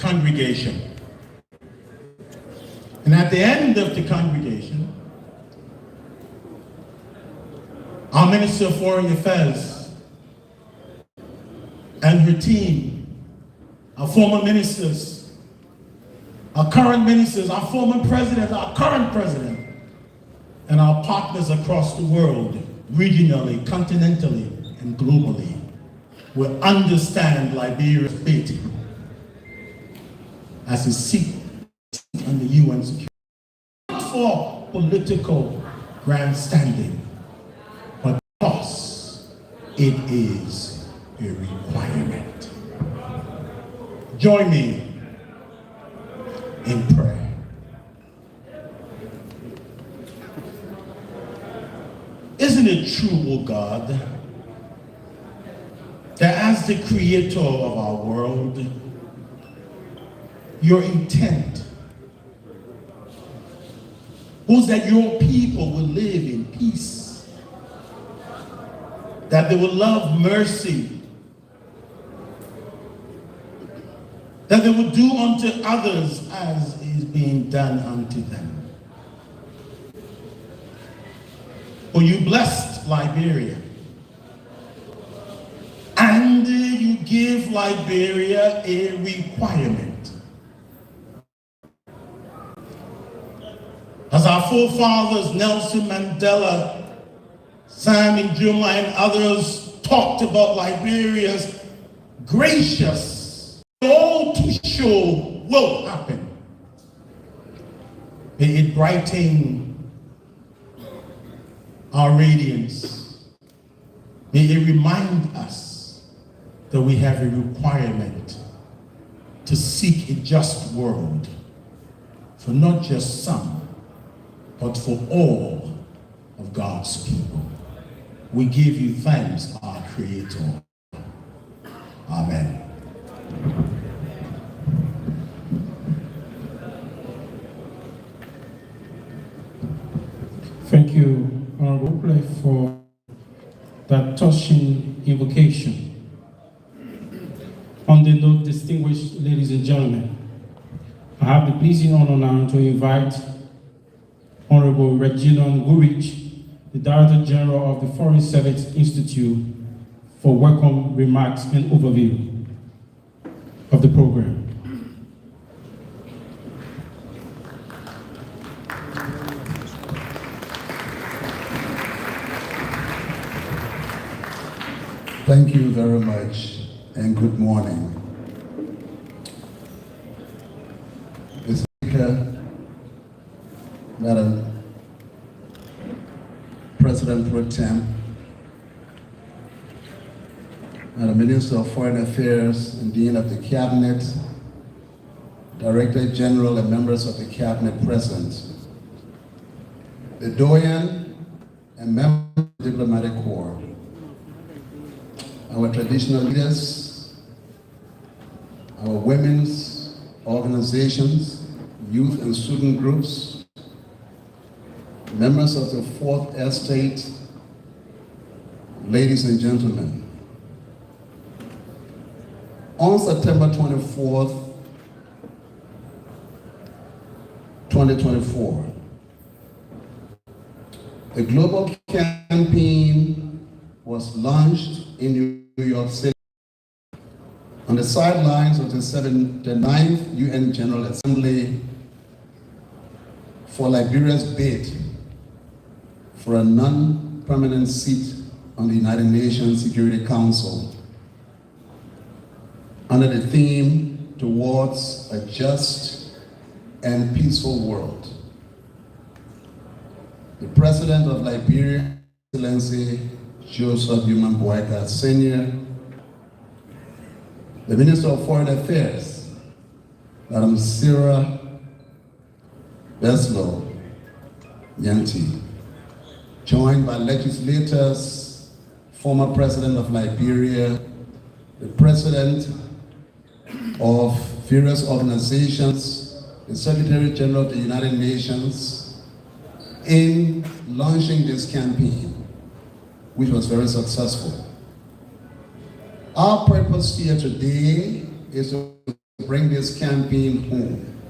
congregation. And at the end of the congregation, our Minister of Foreign Affairs and her team, our former ministers, our current ministers, our former president, our current president, and our partners across the world, regionally, continentally, and globally, will understand Liberia's fate as a seat on the UN security. Not for political grandstanding, but because it is a requirement. Join me in prayer. Isn't it true, O God, that as the creator of our world, your intent was that your people will live in peace, that they will love mercy, that they will do unto others as is being done unto them. For you blessed Liberia, and you give Liberia a requirement. As our forefathers Nelson Mandela, Sam Nkrumah, and others talked about Liberia's gracious, all too sure will happen. May it brighten our radiance. May it remind us that we have a requirement to seek a just world for not just some, but for all of God's people. We give you thanks, our Creator. Amen. Thank you, Honorable Play, for that touching invocation. On the note, distinguished ladies and gentlemen, I have the pleasing honor now to invite Honorable Regina Ngurich, the Director General of the Foreign Service Institute, for welcome remarks and overview of the program. Thank you very much, and good morning. Mr. Speaker, Madam President Pro Tem, Madam Minister of Foreign Affairs and Dean of the Cabinet, Director General and members of the Cabinet present, the Doyen and members of the Diplomatic Corps, our traditional leaders, our women's organizations, youth and student groups, members of the Fourth Estate, ladies and gentlemen. On September 24th, 2024, a global campaign was launched in New York City on the sidelines of the 79th UN General Assembly for Liberia's bid for a non-permanent seat on the United Nations Security Council under the theme Towards a Just and Peaceful World. The President of Liberia, Excellency Joseph Human Boyka Sr., the Minister of Foreign Affairs, Madam Sarah Beslow Yanti, joined by legislators, former President of Liberia, the President of various organizations, the Secretary General of the United Nations, in launching this campaign, which was very successful. Our purpose here today is to to bring this campaign home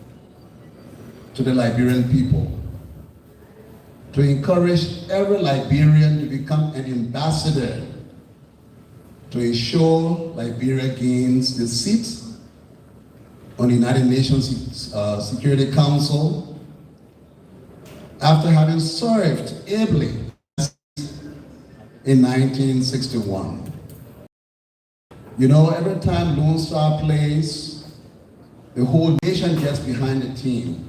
to the Liberian people, to encourage every Liberian to become an ambassador to ensure Liberia gains the seat on the United Nations Security Council after having served ably in 1961. You know, every time Lone Star plays, the whole nation gets behind the team.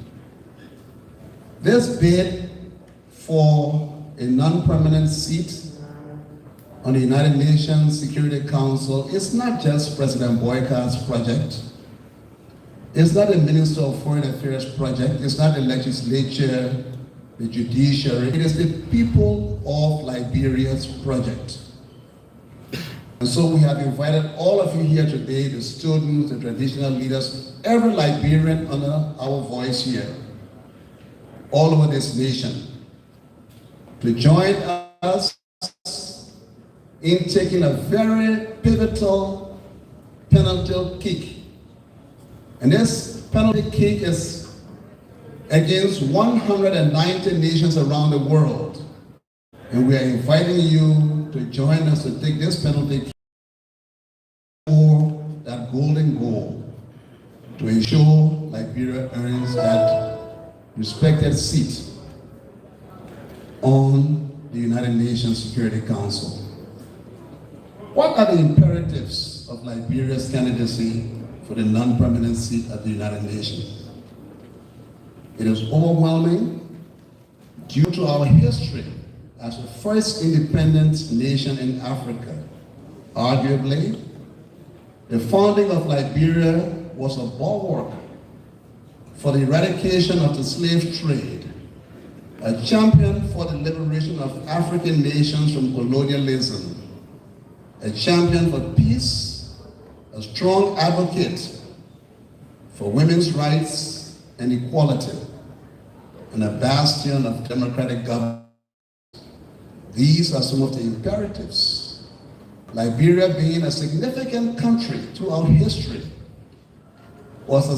This bid for a non-permanent seat on the United Nations Security Council is not just President Boyka's project. It's not a Minister of Foreign Affairs project. It's not the legislature, the judiciary. It is the people of Liberia's project. And so we have invited all of you here today, the students, the traditional leaders, every Liberian under our voice here, all over this nation, to join us in taking a very pivotal penalty kick. And this penalty kick is against 190 nations around the world. And we are inviting you to join us to take this penalty kick for that golden goal to ensure Liberia earns that respected seat on the United Nations Security Council. What are the imperatives of Liberia's candidacy for the non-permanent seat at the United Nations? It is overwhelming due to our history as the first independent nation in Africa. Arguably, the founding of Liberia was a bulwark for the eradication of the slave trade, a champion for the liberation of African nations from colonialism, a champion for peace, a strong advocate for women's rights and equality, and a bastion of democratic government. These are some of the imperatives. Liberia, being a significant country throughout history, was a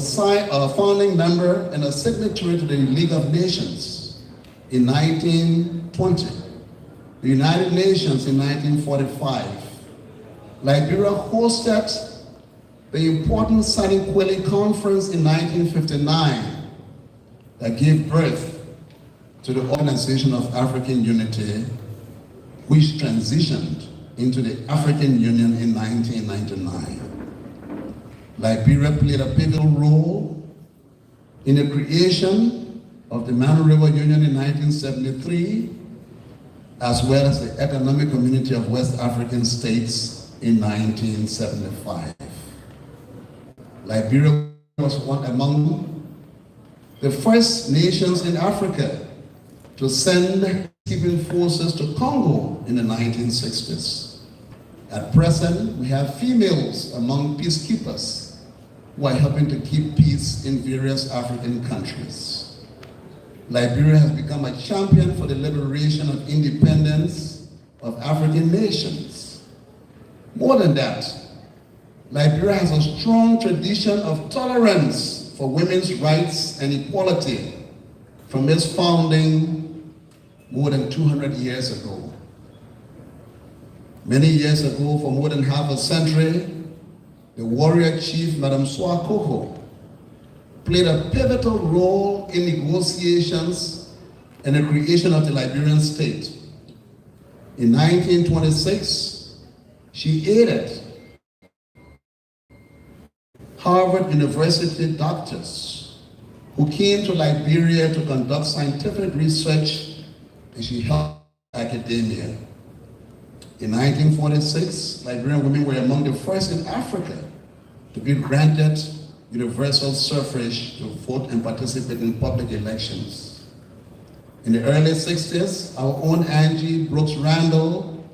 founding member and a signatory to the League of Nations in 1920, the United Nations in 1945. Liberia hosted the important Saniquelli Conference in 1959 that gave birth to the Organization of African Unity, which transitioned into the African Union in 1999. Liberia played a pivotal role in the creation of the Manu River Union in 1973, as well as the Economic Community of West African States in 1975. Liberia was one among the first nations in Africa to send peacekeeping forces to Congo in the 1960s. At present, we have females among peacekeepers who are helping to keep peace in various African countries. Liberia has become a champion for the liberation of independence of African nations. More than that, Liberia has a strong tradition of tolerance for women's rights and equality from its founding more than 200 years ago. Many years ago, for more than half a century, the warrior chief, Madam Swakoko, played a pivotal role in negotiations and the creation of the Liberian state. In 1926, she aided Harvard University doctors who came to Liberia to conduct scientific research, and she helped academia. In 1946, Liberian women were among the first in Africa to be granted universal suffrage to vote and participate in public elections. In the early 60s, our own Angie Brooks Randall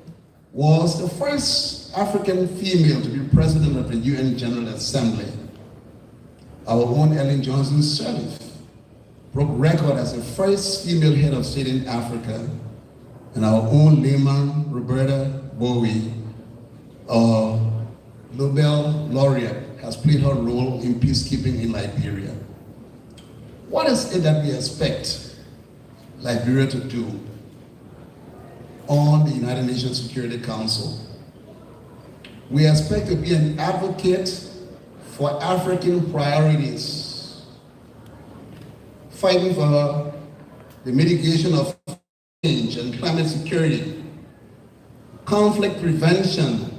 was the first African female to be president of the UN General Assembly. Our own Ellen Johnson Sirleaf broke record as the first female head of state in Africa, and our own Lehman Roberta Bowie, Nobel laureate, has played her role in peacekeeping in Liberia. What is it that we expect Liberia to do on the United Nations Security Council? We expect to be an advocate for African priorities, fighting for the mitigation of change and climate security, conflict prevention,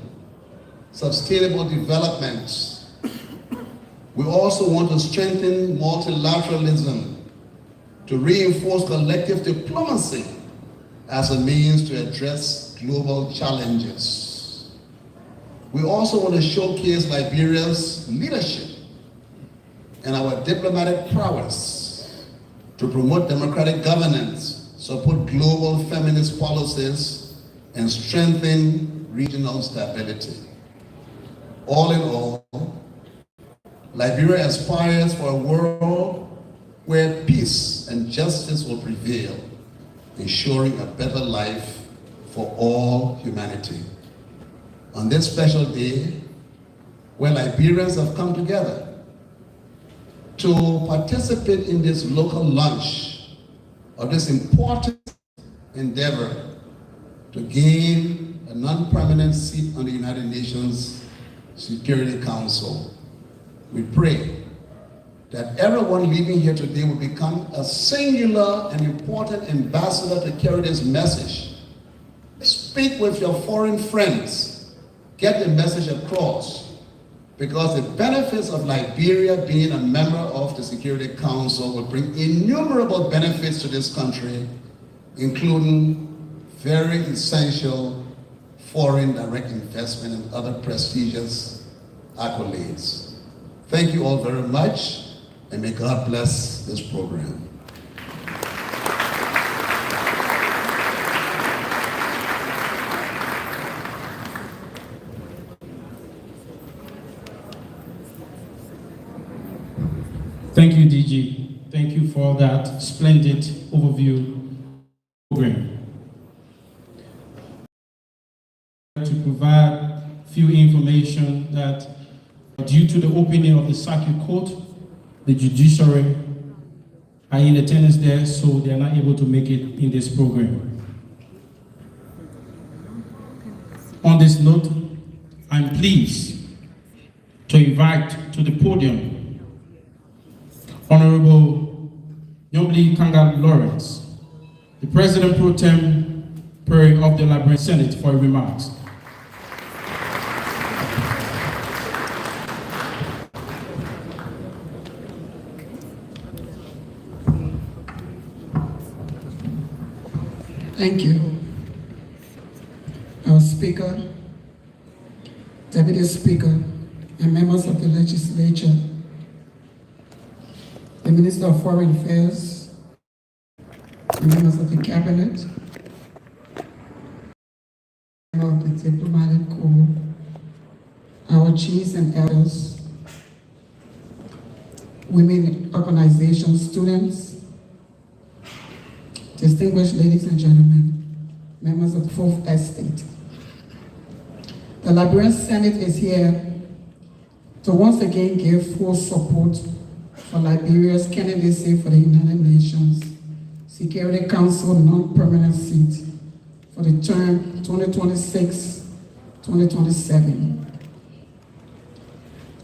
sustainable development. We also want to strengthen multilateralism, to reinforce collective diplomacy as a means to address global challenges. We also want to showcase Liberia's leadership and our diplomatic prowess to promote democratic governance, support global feminist policies, and strengthen regional stability. All in all, Liberia aspires for a world where peace and justice will prevail, ensuring a better life for all humanity. On this special day, where Liberians have come together to participate in this local launch of this important endeavor to gain a non-permanent seat on the United Nations Security Council, we pray that everyone leaving here today will become a singular and important ambassador to carry this message. Speak with your foreign friends, get the message across, because the benefits of Liberia being a member of the Security Council will bring innumerable benefits to this country, including very essential foreign direct investment and other prestigious accolades. Thank you all very much, and may God bless this program. Thank you, DG. Thank you for that splendid overview program. To provide few information that due to the opening of the circuit court, the judiciary are in attendance there, so they are not able to make it in this program. On this note, I'm pleased to invite to the podium Honorable Nyobli Kanga Lawrence, the President Pro Tempore of the Liberian Senate, for remarks. Thank you. Our Speaker, Deputy Speaker, and members of the legislature, the Minister of Foreign Affairs, the members of the Cabinet, of the Diplomatic Corps, our chiefs and elders, women organizations, students, distinguished ladies and gentlemen, members of the Fourth Estate. The Liberian Senate is here to once again give full support for Liberia's candidacy for the United Nations Security Council non-permanent seat for the term 2026-2027.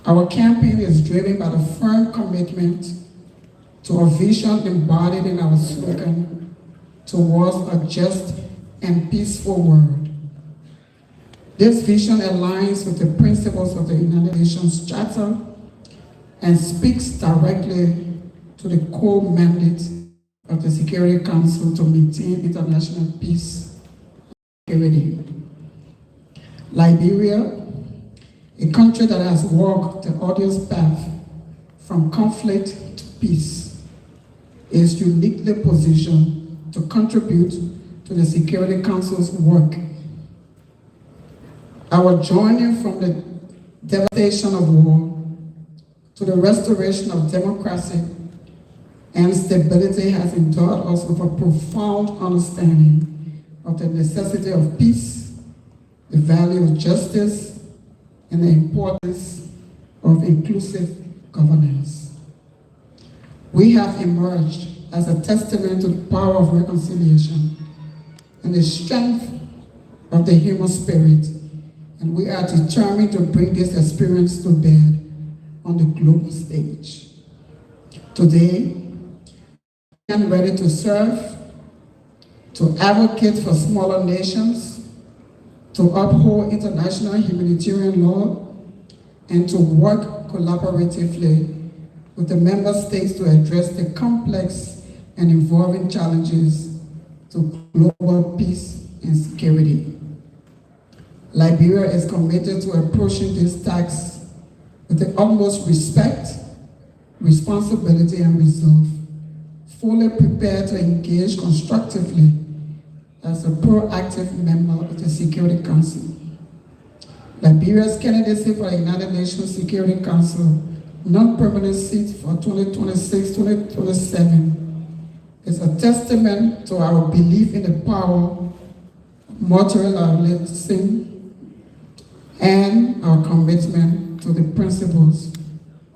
Our campaign is driven by the firm commitment to a vision embodied in our slogan, towards a just and peaceful world. This vision aligns with the principles of the United Nations Charter and speaks directly to the core mandate of the Security Council to maintain international peace and security. Liberia, a country that has walked the arduous path from conflict to peace, is uniquely positioned to contribute to the Security Council's work. Our journey from the devastation of war to the restoration of democracy and stability has endowed us with a profound understanding of the necessity of peace, the value of justice, and the importance of inclusive governance. We have emerged as a testament to the power of reconciliation and the strength of the human spirit, and we are determined to bring this experience to bear on the global stage. Today, I am ready to serve, to advocate for smaller nations, to uphold international humanitarian law, and to work collaboratively with the member states to address the complex and evolving challenges to global peace and security. Liberia is committed to approaching this task with the utmost respect, responsibility, and resolve, fully prepared to engage constructively as a proactive member of the Security Council. Liberia's candidacy for the United Nations Security Council non-permanent seat for 2026-2027 is a testament to our belief in the power of multilateralism and our commitment to the principles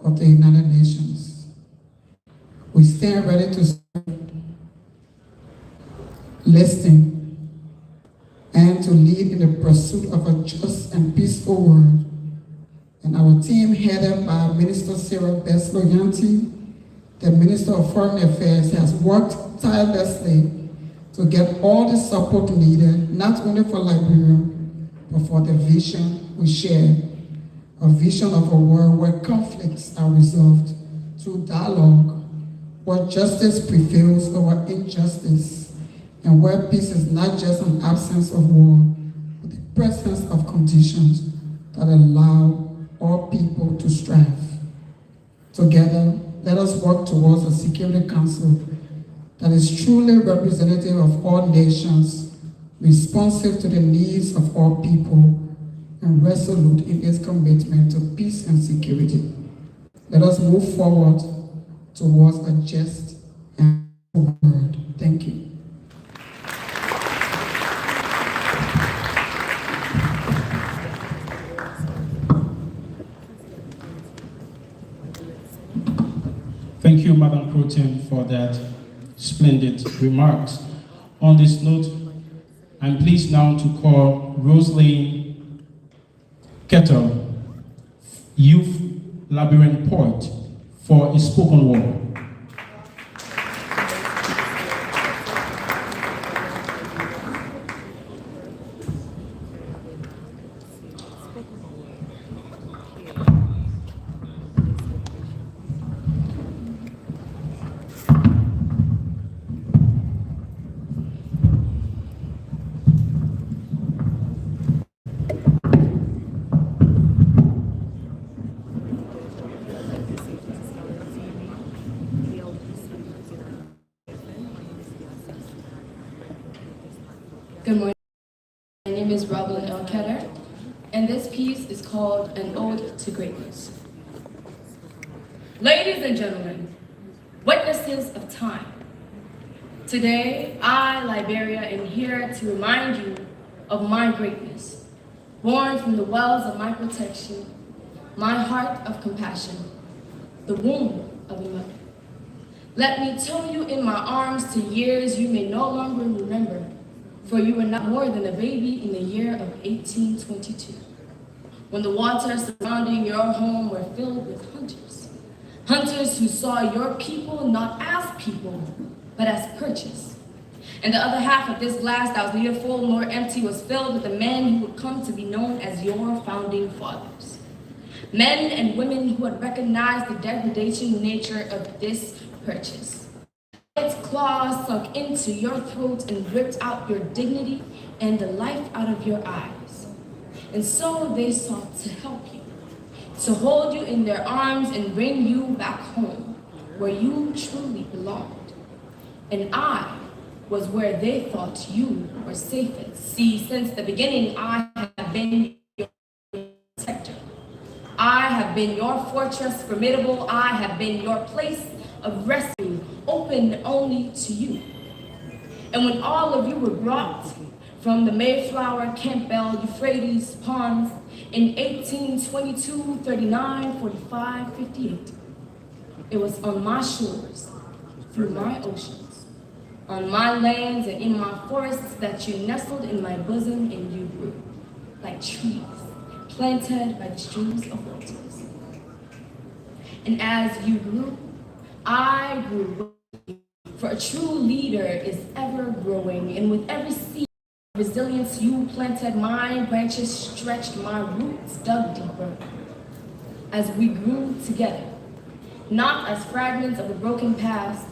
of the United Nations. We stand ready to serve, listen, and to lead in the pursuit of a just and peaceful world. And our team, headed by Minister Sarah Besloyanti, the Minister of Foreign Affairs, has worked tirelessly to get all the support needed, not only for Liberia, but for the vision we share, a vision of a world where conflicts are resolved through dialogue, where justice prevails over injustice, and where peace is not just an absence of war, but the presence of conditions that allow all people to strive. Together, let us work towards a Security Council that is truly representative of all nations, responsive to the needs of all people, and resolute in its commitment to peace and security. Let us move forward towards a just and peaceful world. Thank you. Thank you, Madam Pro Tem, for that splendid remarks. On this note, I'm pleased now to call Rosalie Kettle, Youth Liberian Poet, for a spoken word. Good morning. My name is Robin L. Ketter, and this piece is called An Ode to Greatness. Ladies and gentlemen, witnesses of time, today I, Liberia, am here to remind you of my greatness, born from the wells of my protection, my heart of compassion, the womb of a mother. Let me tow you in my arms to years you may no longer remember, for you were not more than a baby in the year of 1822, when the waters surrounding your home were filled with hunters. Hunters who saw your people not as people, but as purchase. And the other half of this glass that was neither full nor empty was filled with the men who would come to be known as your founding fathers. Men and women who had recognized the degradation nature of this purchase. Its claws sunk into your throat and ripped out your dignity and the life out of your eyes. And so they sought to help you, to hold you in their arms and bring you back home, where you truly belonged. And I was where they thought you were safest. See, since the beginning, I have been your protector. I have been your fortress formidable. I have been your place of rescue, open only to you. And when all of you were brought from the Mayflower, Campbell, Euphrates ponds in 1822, 39, 45, 58. It was on my shores, through my oceans, on my lands and in my forests that you nestled in my bosom and you grew, like trees planted by the streams of waters. And as you grew, I grew with you, for a true leader is ever growing, and with every seed of resilience you planted, my branches stretched, my roots dug deeper. As we grew together, not as fragments of a broken past,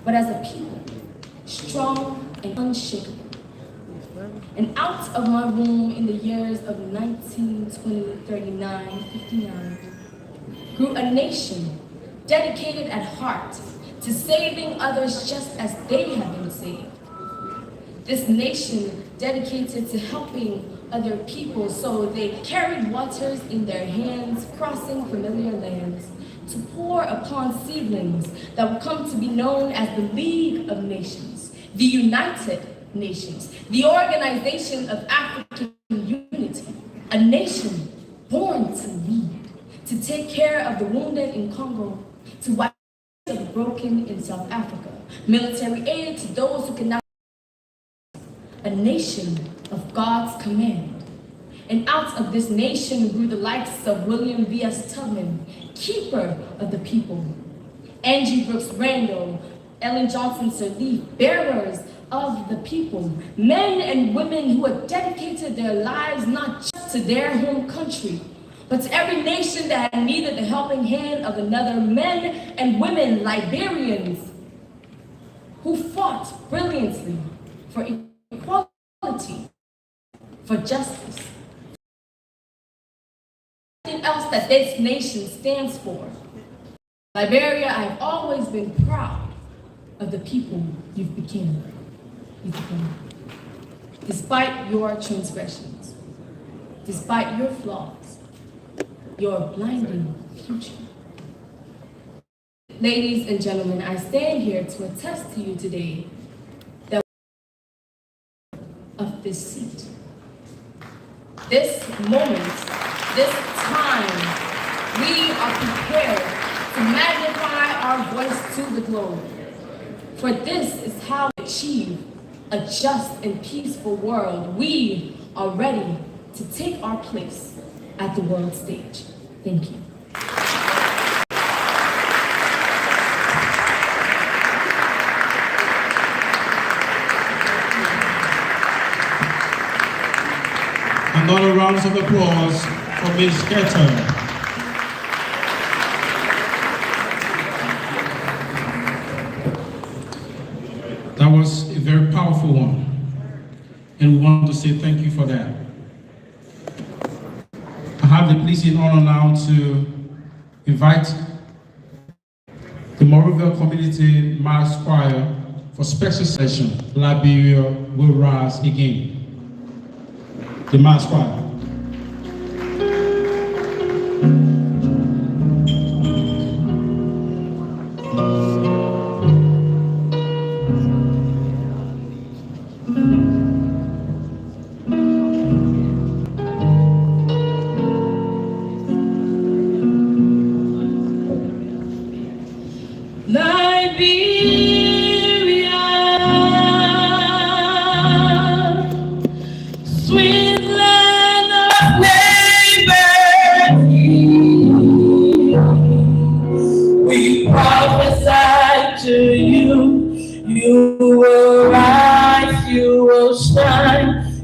but as a people, strong and unshakable. And out of my womb in the years of 19, 20, 39, 59, grew a nation dedicated at heart to saving others just as they have been saved. This nation dedicated to helping other people, so they carried waters in their hands, crossing familiar lands, to pour upon seedlings that will come to be known as the League of Nations, the United Nations, the Organization of African Unity, a nation born to lead, to take care of the wounded in Congo, to wipe the broken in South Africa, military aid to those who cannot, a nation of God's command. And out of this nation grew the likes of William V.S. Tubman, keeper of the people, Angie Brooks Randall, Ellen Johnson Sirleaf, bearers of the people, men and women who had dedicated their lives not just to their home country, but to every nation that had needed the helping hand of another, men and women, Liberians, who fought brilliantly for equality, for justice, anything else that this nation stands for. Liberia, I have always been proud of the people you've become. Despite your transgressions, despite your flaws, your blinding future. Ladies and gentlemen, I stand here to attest to you today that of this seat, this moment, this time, we are prepared to magnify our voice to the globe. For this is how we achieve a just and peaceful world. We are ready to take our place at the world stage. Thank you. Another round of applause for Ms. Ketter. That was a very powerful one, and we want to say thank you for that. I have the pleasing honor now to invite the Morroville Community Mass Choir for special session. Liberia will rise again. The Mass Choir.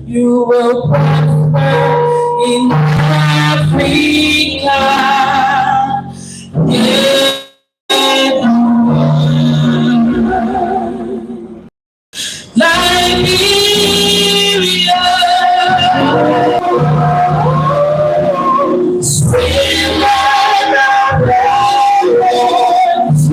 You will prosper in Africa. Liberia, sweet land of reverence.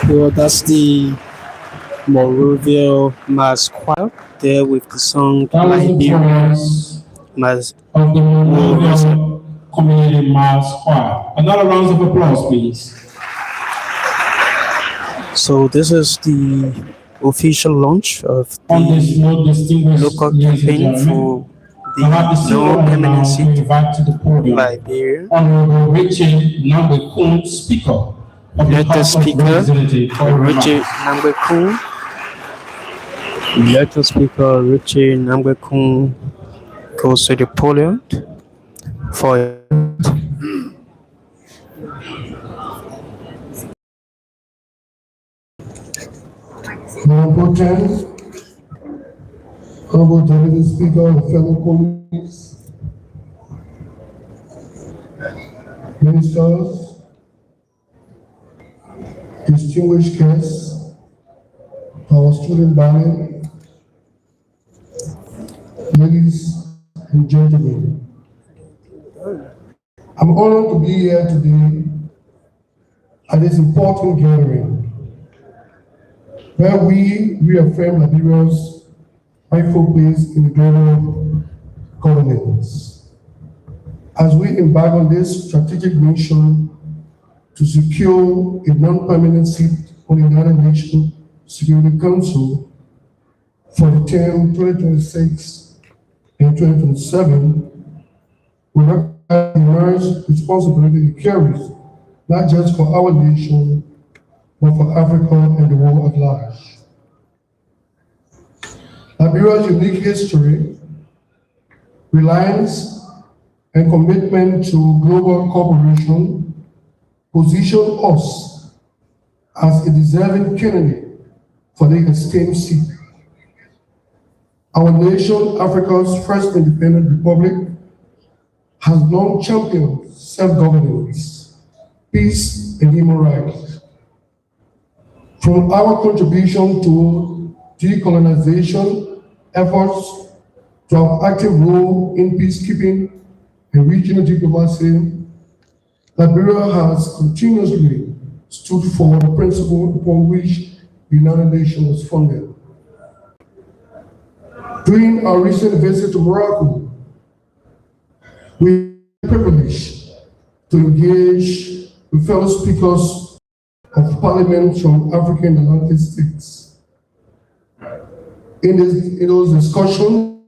Well, that's the Morovia Mass Choir there with the song That was the Liberia chorus Mass. of the Morovia Community Mass Choir. Another round of applause, please. So this is the official launch of On this the note, distinguished local ladies and campaign gentlemen, for I have the the senior no honor now permanency to invite to the podium Liberia. Honorable Richard Nambekun, Speaker of the Let the House of Speaker, Representatives, for Richard remarks. Nambekun. Let the Speaker, Richard Nambekun, goes to the podium for. Honorable Deputy Speaker and fellow colleagues, ministers, distinguished guests, our student body, ladies and gentlemen. I'm honored to be here today at this important gathering where we reaffirm Liberia's rightful place in the global governance. As we embark on this strategic mission to secure a non-permanent seat on the United Nations Security Council for the term 2026 and 2027, we recognize the immense responsibility it carries, not just for our nation, but for Africa and the world at large. Liberia's unique history, reliance, and commitment to global cooperation position us as a deserving candidate for the esteemed seat. Our nation, Africa's first independent republic, has long championed self-governance, peace, and human rights. From our contribution to decolonization efforts to our active role in peacekeeping and regional diplomacy, Liberia has continuously stood for the principle upon which the United Nations was founded. During our recent visit to Morocco, we were privileged to engage with fellow speakers of parliament from African and Atlantic states. In those discussions,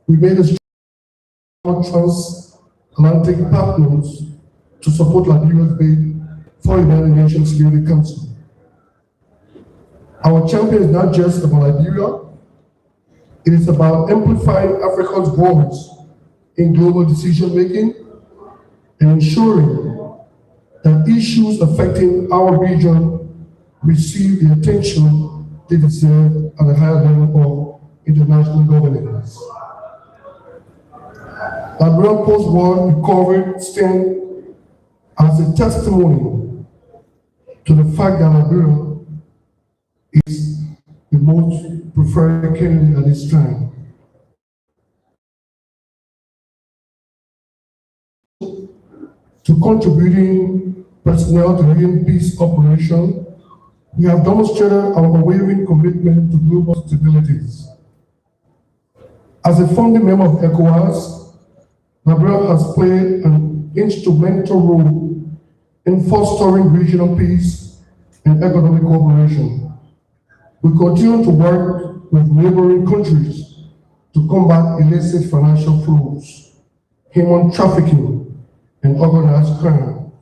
we made a strong transatlantic partners to support Liberia's bid for the United Nations Security Council. Our champion is not just about Liberia, it is about amplifying Africa's voice in global decision making and ensuring that issues affecting our region receive the attention they deserve at a higher level of international governance. Liberia post-war recovery stands as a testimony to the fact that Liberia is the most preferred candidate at this time. To contributing personnel to UN peace operation, we have demonstrated our unwavering commitment to global stability. As a founding member of ECOWAS, Liberia has played an instrumental role in fostering regional peace and economic cooperation. We continue to work with neighboring countries to combat illicit financial flows, human trafficking, and organized crime,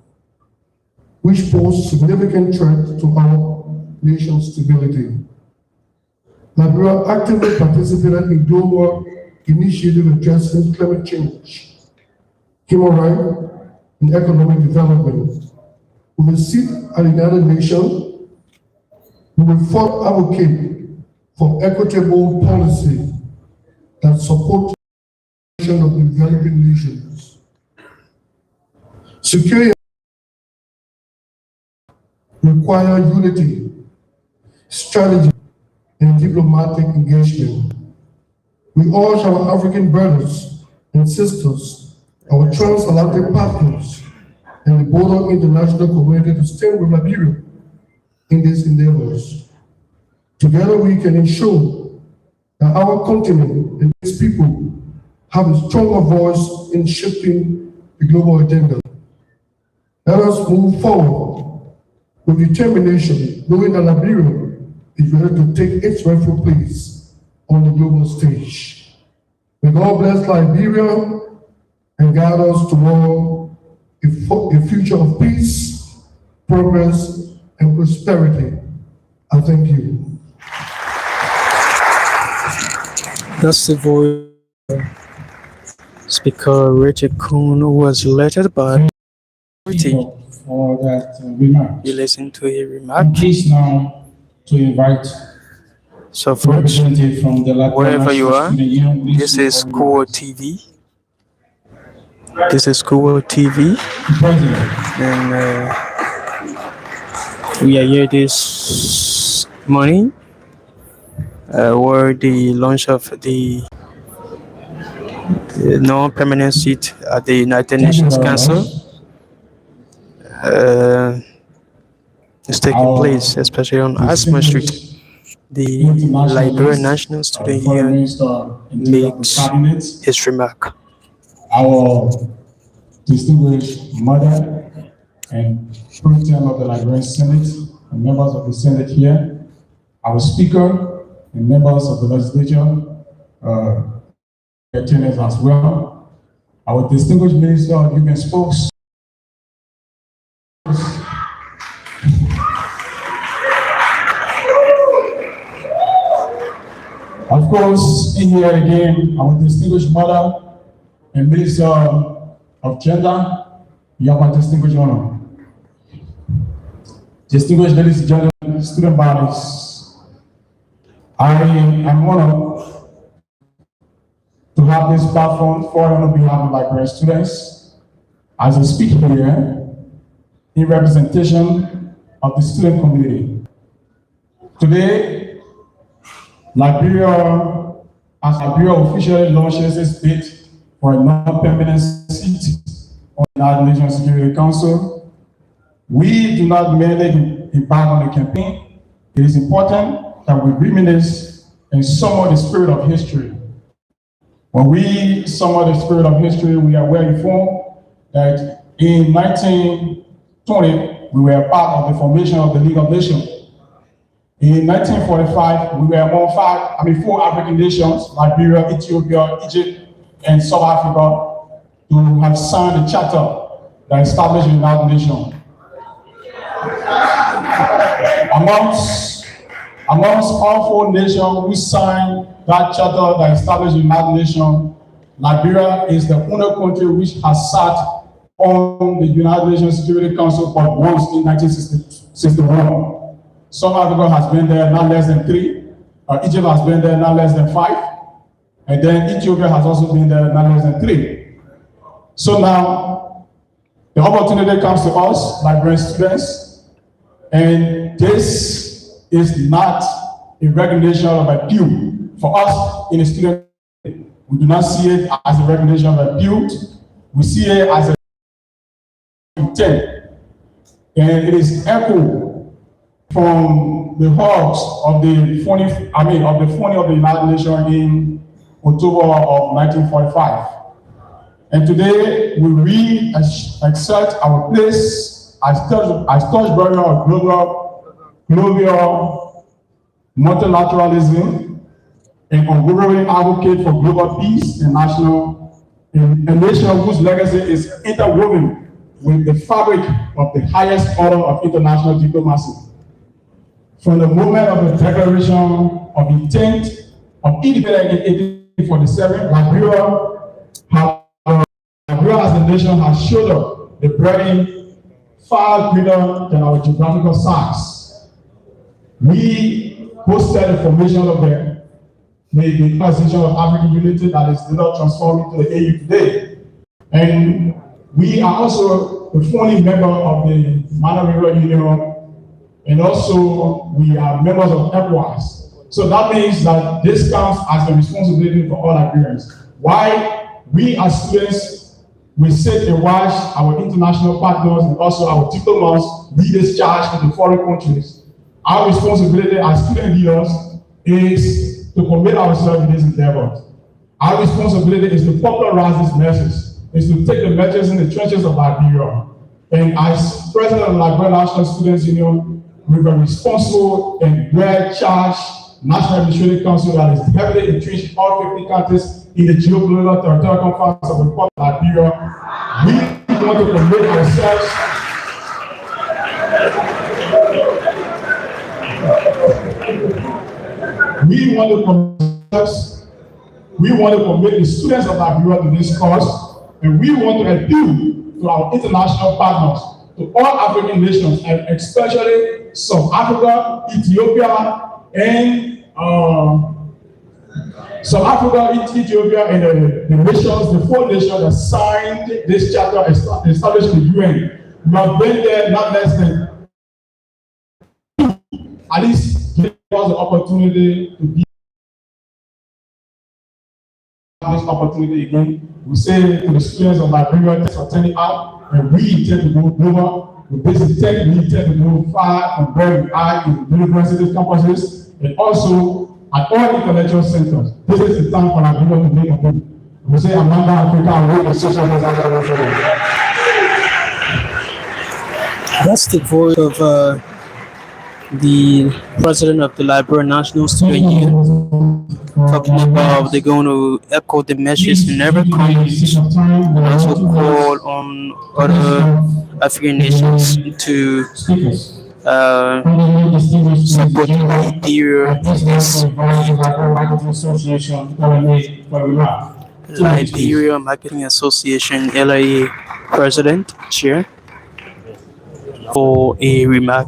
which pose significant threat to our nation's stability. Liberia actively participated in global initiatives addressing climate change, human rights, and economic development. With a seat at the United Nations, we will further advocate for equitable policy that supports the of the developing nations. Security require unity, strategy, and diplomatic engagement. We urge our African brothers and sisters, our transatlantic partners, and the broader international community to stand with Liberia in these endeavors. Together we can ensure that our continent and its people have a stronger voice in shaping the global agenda. Let us move forward with determination, knowing that Liberia is ready to take its rightful place on the global stage. May God bless Liberia and guide us toward a future of peace, progress, and prosperity. I thank you. That's the voice of Speaker Richard Kuhn, who was elected by for that remark. you listen to his remark. I'm pleased now to invite So folks, representative from the Liberia wherever you National are, Student Union, please this is report Ku-Wor remarks. TV. This is Ku-Wor TV, President, and we are here this morning where the launch of the non-permanent seat at the United thank you Nations very Council much. is taking Our place, especially on Asma Street. distinguished The internationalist, Liberia National Student Foreign Union Minister and leader of the makes cabinet, his remark. our distinguished mother and president of the Liberian Senate and members of the Senate here, our speaker and members of the legislature, attendants as well, our distinguished minister of human spokes, of course, in here again, our distinguished mother and minister of gender, you have my distinguished honor. Distinguished ladies and gentlemen, student bodies, I am honored to have this platform for on behalf of Liberian students as I speak here in representation of the student community. Today, Liberia officially launches its bid for a non-permanent seat on the United Nations Security Council. We do not merely embark on the campaign. It is important that we reminisce and summon the spirit of history. When we summon the spirit of history, we are well informed that in 1920, we were part of the formation of the League of Nations. In 1945, we were among four African nations, Liberia, Ethiopia, Egypt, and South Africa, to have signed the charter that established the United Nations. Amongst all four nations who signed that charter that established the United Nations, Liberia is the only country which has sat on the United Nations Security Council but once in 1961. South Africa has been there not less than 3. Egypt has been there not less than 5. And then Ethiopia has also been there not less than 3. So now, the opportunity comes to us, Liberian students, and this is not a recognition of a due. For us in the student, we do not see it as a recognition of a due. We see it as a intent. And it is echo from the halls of the founding of the United Nations in October of 1945. And today we reassert our place as touchbearer of global multilateralism and unwavering advocate for global peace and a nation whose legacy is interwoven with the fabric of the highest order of international diplomacy. From the moment of the Declaration of Intent of Independence in 1847, Liberia as a nation has showed up the burden far greater than our geographical size. We hosted the formation of the Organization of African Unity that is later transformed into the AU today. And we are also a founding member of the Managerial Union, and also we are members of ECOWAS. So that means that this comes as a responsibility for all Liberians. Why we as students, we sit and watch our international partners and also our diplomats lead this charge in the foreign countries. Our responsibility as student leaders is to commit ourselves in this endeavor. Our responsibility is to popularize this message, is to take the message in the trenches of Liberia. And as president of the Liberian National Students Union, with a responsible and well-charged National Administrative Council that is heavily entrenched in all 50 countries in the geopolitical territorial confines of the Republic of Liberia, we want to commit ourselves we want to commit the students of Liberia to this cause, and we want to appeal to our international partners, to all African nations, and especially South Africa, Ethiopia, and the nations, the 4 nations that signed this charter established the UN. We have been there not less than 2, at least give us the opportunity to be this opportunity again. We say to the students of Liberia, thanks for turning out, and we intend to go over. With this intent, we intend to move far from where we are in university campuses and also at all intellectual centers. This is the time for Liberia to make a move. We say Amanda Africa and work with social media. That's the voice of the president of the Liberian National Student Union, talking about they're going to echo the message in every country and also call on other African nations to support Liberia Liberia Marketing Association LIA President Chair for a remark.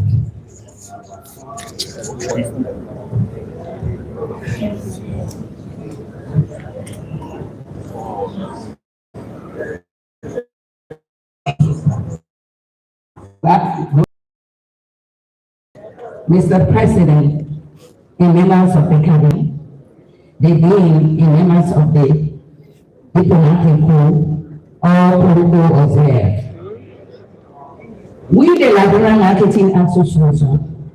Mr. President, and members of the cabinet, the dean and members of the diplomatic corps, all protocol observed. We, the Liberia Marketing Association,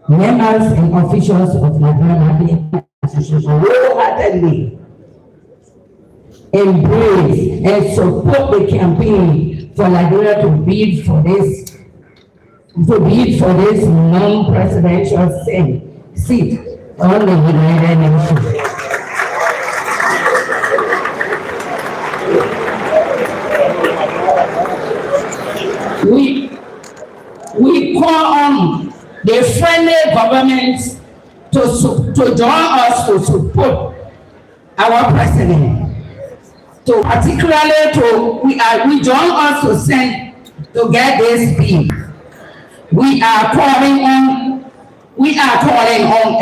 members and officials of Liberia Marketing Association, wholeheartedly embrace and support the campaign for Liberia to bid for this non-presidential seat on the United Nations. We call on the friendly governments to join us to support our president. So particularly we join us to get this bill. We are calling on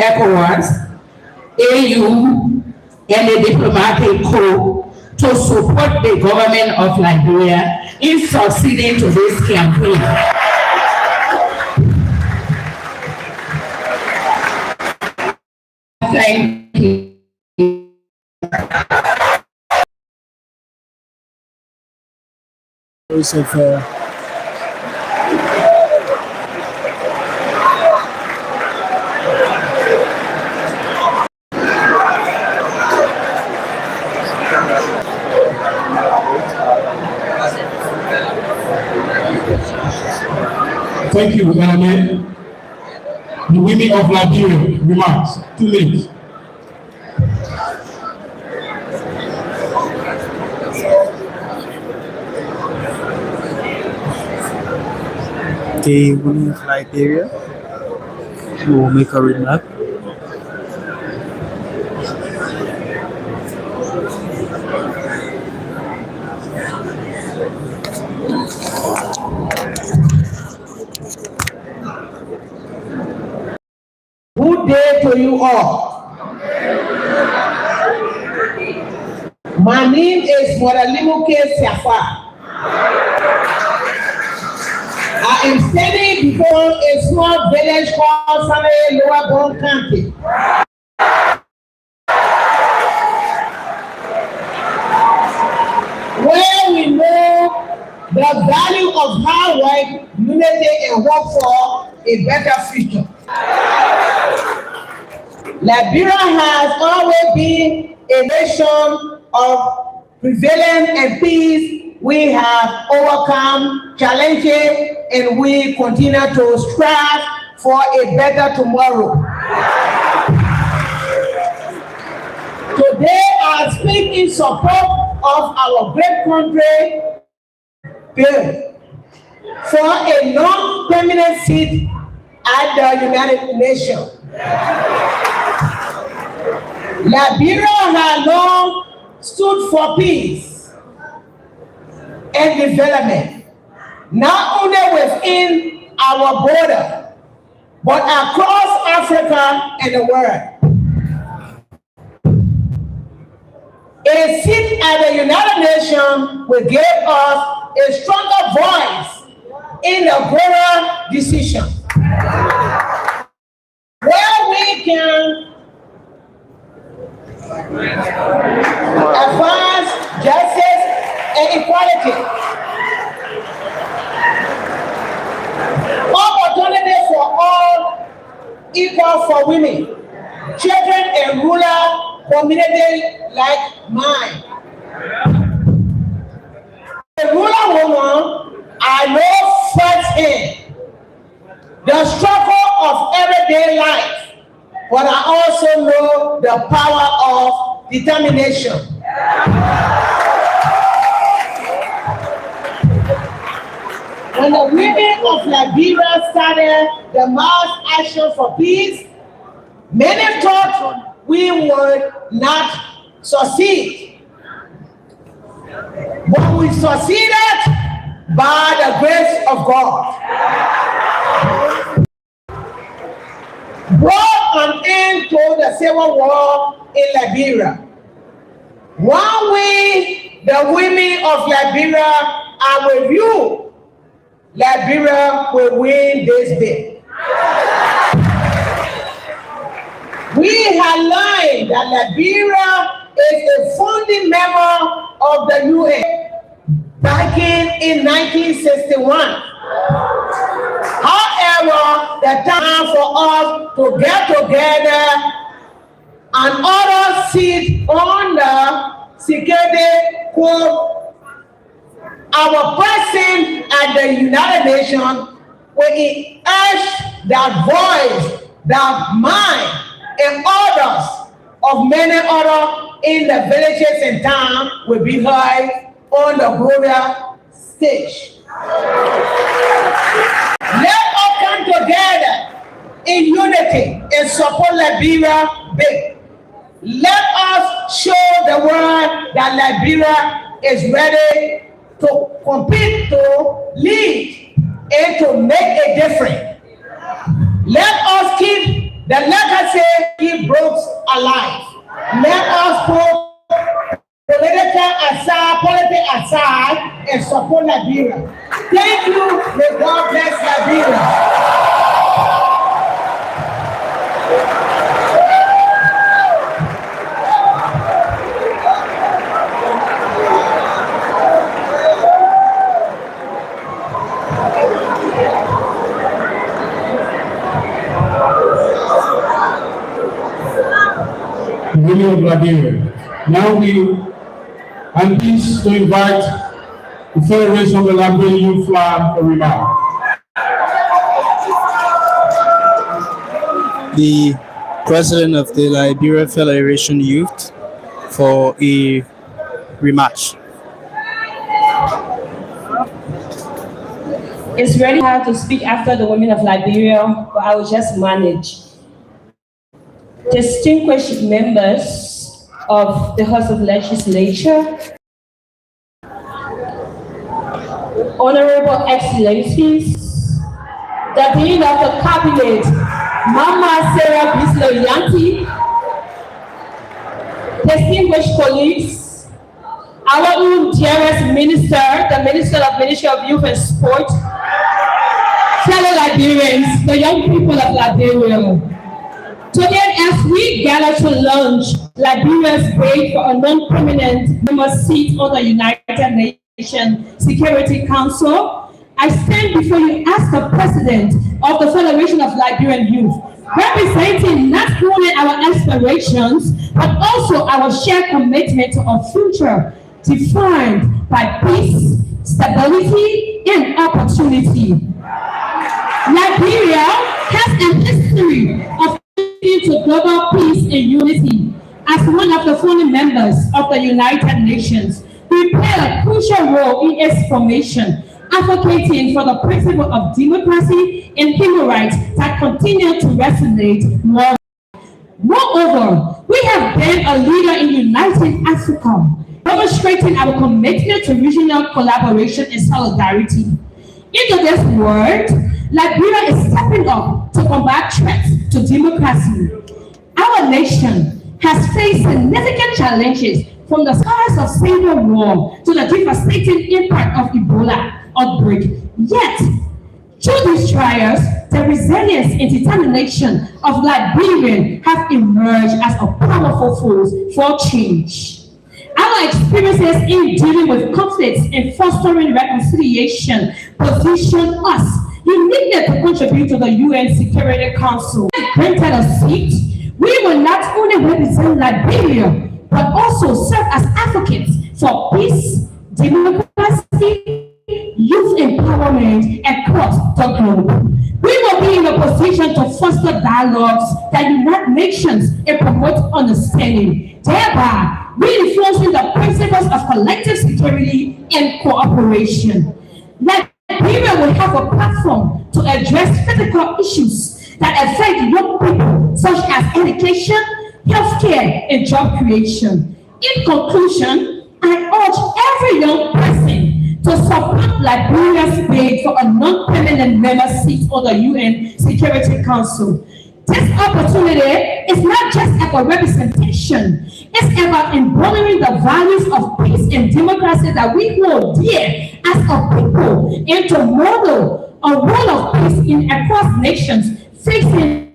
ECOWAS, AU, and the diplomatic corps to support the government of Liberia in succeeding to this campaign. Thank you. Thank you, Madam. The women of Liberia, remarks. 2 minutes. The women of Liberia will make a remark. Good day to you all. My name is Moralimuke Siafa. I am standing before a small village called Sanae Lower Bon County. Where we know the value of hard work, unity, and work for a better future. Liberia has always been a nation of prevalence and peace. We have overcome challenges and we continue to strive for a better tomorrow. Today I speak in support of our great country bill for a non-permanent seat at the United Nations. Liberia has long stood for peace and development, not only within our border, but across Africa and the world. A seat at the United Nations will give us a stronger voice in the global decision, where we can advance justice and equality, opportunity for all, equal for women, children, and rural communities like mine. A rural woman, I know firsthand the struggle of everyday life, but I also know the power of determination. When the women of Liberia started the mass action for peace, many thought we would not succeed. But we succeeded by the grace of God. Brought an end to the civil war in Liberia. One way the women of Liberia are with you Liberia will win this bid. We have learned that Liberia is a founding member of the UN back in 1961. However, the time for us to get together and order seat on the Security Court, our president at the United Nations will urge that voice, that mind, and orders of many others in the villages and towns will be heard on the global stage. Let us come together in unity and support Liberia big. Let us show the world that Liberia is ready to compete, to lead, and to make a difference. Let us keep the legacy, keep Brooks alive. Let us put politics aside and support Liberia. Thank you. May God bless Liberia. Women of Liberia. Now I'm pleased to invite the Federation of the Liberian Youth Flag for remark. The President of the Liberia Federation Youth for a rematch. It's really hard to speak after the women of Liberia, but I will just manage. Distinguished members of the House of Legislature, Honorable Excellencies, the Dean of the Cabinet, Mama Sarah Bislow Yanti, distinguished colleagues, our own dearest Minister, the Minister of Youth and Sport, fellow Liberians, the young people of Liberia. Today, as we gather to launch Liberia's bid for a non-permanent member seat on the United Nations Security Council, I stand before you as the President of the Federation of Liberian Youth, representing not only our aspirations, but also our shared commitment to a future defined by peace, stability, and opportunity. Liberia has a history of to global peace and unity. As one of the founding members of the United Nations, we play a crucial role in its formation, advocating for the principle of democracy and human rights that continue to resonate worldwide. Moreover, we have been a leader in uniting Africa, demonstrating our commitment to regional collaboration and solidarity. In today's world, Liberia is stepping up to combat threats to democracy. Our nation has faced significant challenges, from the scars of civil war to the devastating impact of Ebola outbreak. Yet, through these trials, the resilience and determination of Liberians have emerged as a powerful force for change. Our experiences in dealing with conflicts and fostering reconciliation position us uniquely to contribute to the UN Security Council. Granted a seat, we will not only represent Liberia, but also serve as advocates for peace, democracy, youth empowerment across the globe. We will be in a position to foster dialogues that unite nations and promote understanding, thereby reinforcing the principles of collective security and cooperation. Liberia will have a platform to address critical issues that affect young people, such as education, healthcare, and job creation. In conclusion, I urge every young person to support Liberia's bid for a non-permanent member seat on the UN Security Council. This opportunity is not just about representation, it's about embodying the values of peace and democracy that we hold dear as a people, and to model a role of peace across nations, facing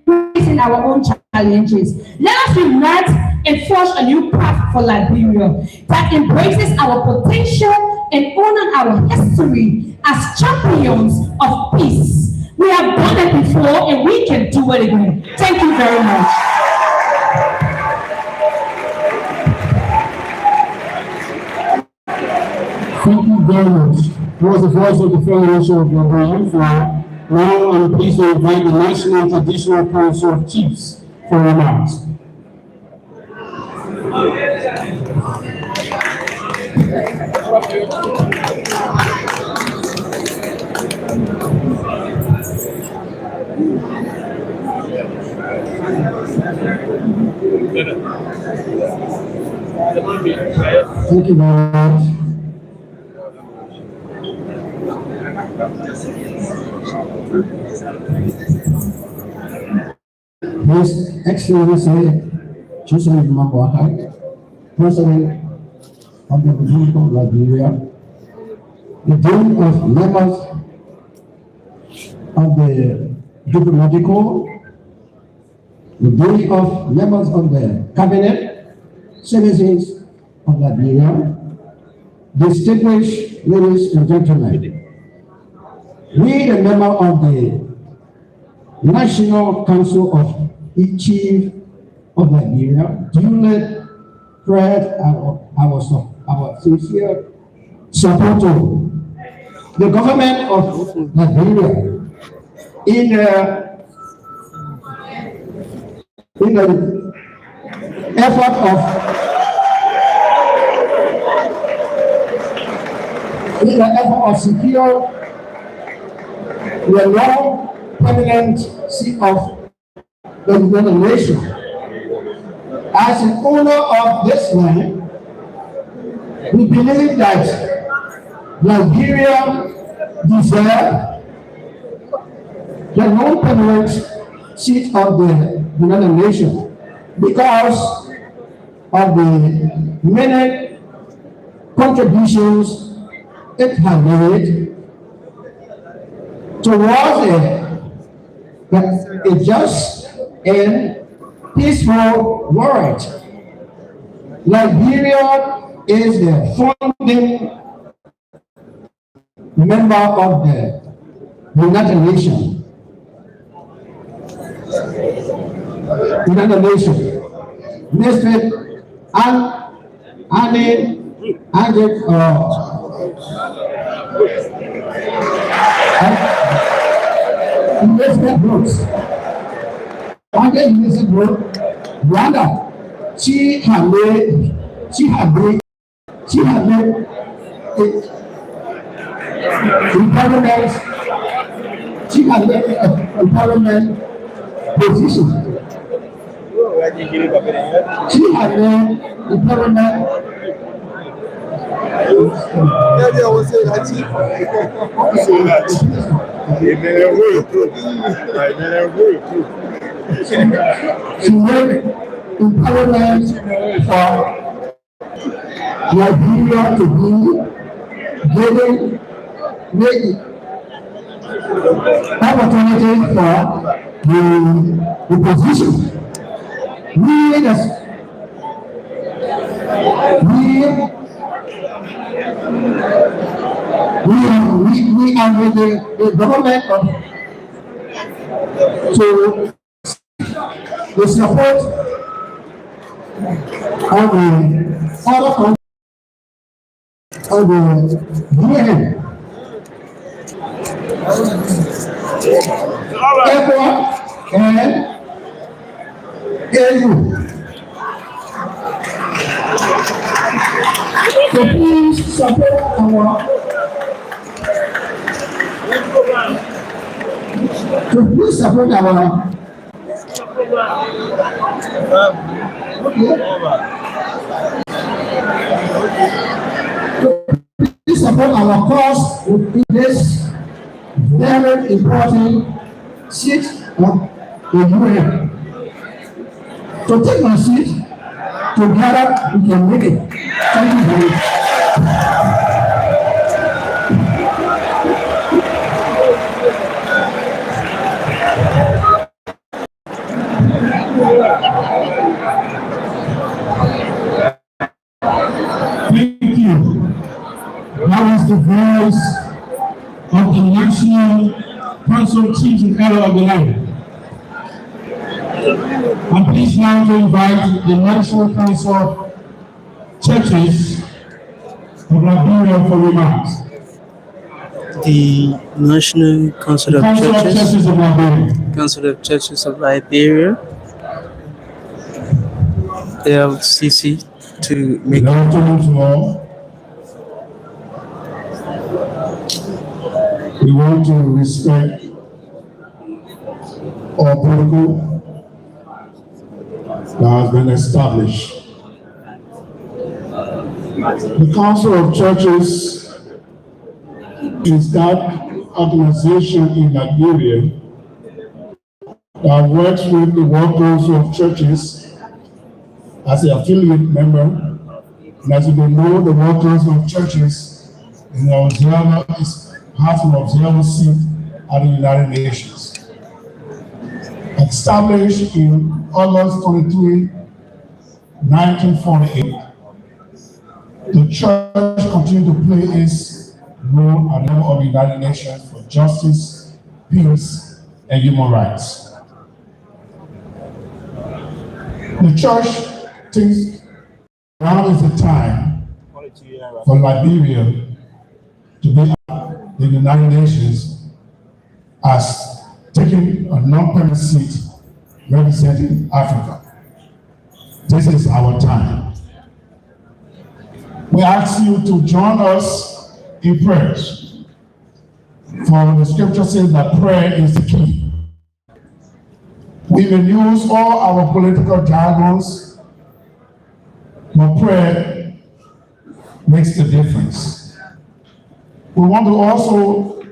our own challenges. Let us unite and forge a new path for Liberia that embraces our potential and honor our history as champions of peace. We have done it before and we can do it again. Thank you very much. Thank you very much. That was the voice of the Federation of Liberia. Now I'm pleased to invite the National Traditional Council of Chiefs for remarks. Thank you very much. His Excellency Joseph Mabuahai, President of the Republic of Liberia, the Dean of members of the Diplomatical, the Dean of members of the Cabinet, citizens of Liberia, distinguished ladies and gentlemen, we, the member of the National Council of Chiefs of Liberia, duly spread our sincere support to the government of Liberia in the effort of secure the long permanent seat of the nation. As an owner of this land, we believe that Liberia deserves the long permanent seat of the United Nations because of the many contributions it has made towards a just and peaceful world. Liberia is the founding member of the United Nations. Mr. Rwanda, she had made empowerment position. She had made empowerment. She made empowerment for Liberia to be given opportunity for the position. We are with the government to the support of the other countries of the UN. Therefore, and EU. So please support our. So please support our. Please support our cause in this very important seat of in UN. So take my seat. Together we can make it. Thank you very much. Thank you. That was the voice of the National Council of Chiefs and Elder of the Land. I'm pleased now to invite the National Council of Churches of Liberia for remarks. The National Council of Council of Churches, Churches of Liberia. Council of Churches of Liberia, LCC, to make Now turning to all. We want to respect all protocol that has been established. The Council of Churches is that organization in Liberia that works with the World Council of Churches as an affiliate member. And as you may know, the World Council of Churches has an observer seat at the United Nations. Established in August 23, 1948, the church continued to play its role at the level of the United Nations for justice, peace, and human rights. The church thinks now is the time for Liberia to be at the United Nations as taking a non-permanent seat representing Africa. This is our time. We ask you to join us in prayers. For the scripture says that prayer is the key. We will use all our political jargons, but prayer makes the difference. We want to also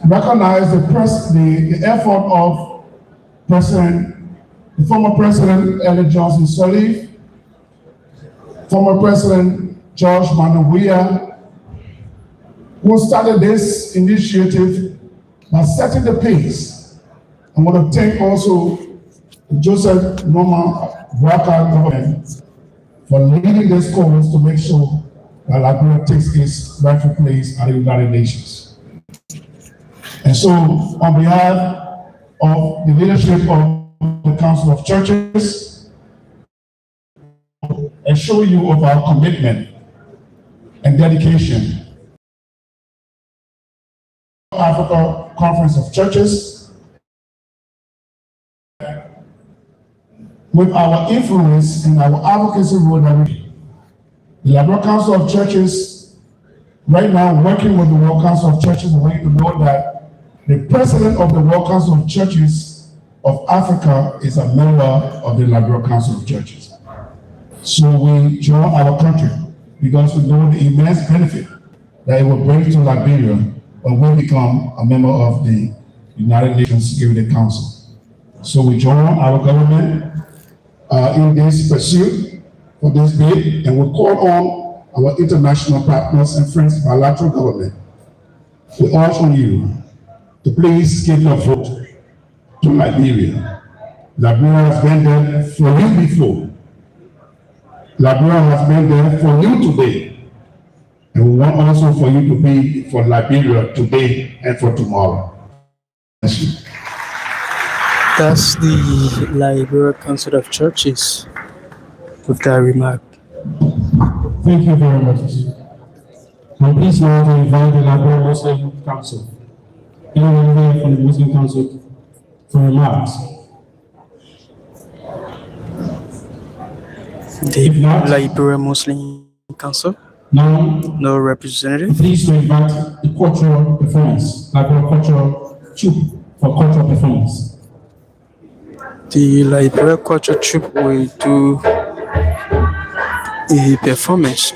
recognize the effort of the former President Ellen Johnson Sirleaf, former President George Manawia, who started this initiative by setting the pace. I want to thank also the Joseph Norman Walker government for leading this cause to make sure that Liberia takes its rightful place at the United Nations. And so, on behalf of the leadership of the Council of Churches, assure you of our commitment and dedication. Africa Conference of Churches, with our influence and our advocacy role that we, the Liberia Council of Churches, right now working with the World Council of Churches, we want you to know that the president of the World Council of Churches of Africa is a member of the Liberia Council of Churches. So we join our country because we know the immense benefit that it will bring to Liberia when we become a member of the United Nations Security Council. So we join our government in this pursuit for this bid, and we call on our international partners and friends, bilateral government. We urge on you to please give your vote to Liberia. Liberia has been there for you before. Liberia has been there for you today. And we want also for you to be for Liberia today and for tomorrow. Thank you. That's the Liberia Council of Churches with that remark. Thank you very much. I'm pleased now to invite the Liberia Muslim Council. Anyone here from the Muslim Council for remarks? The If not, Liberia Muslim Council, now no representative. pleased to invite the cultural performance, Liberia Cultural Troupe for cultural performance. The Liberia Culture Troupe will do a performance.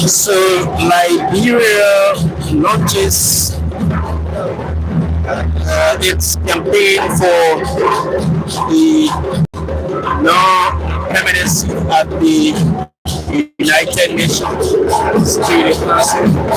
So Liberia launches its campaign for the non-permanency at the United Nations Security Council.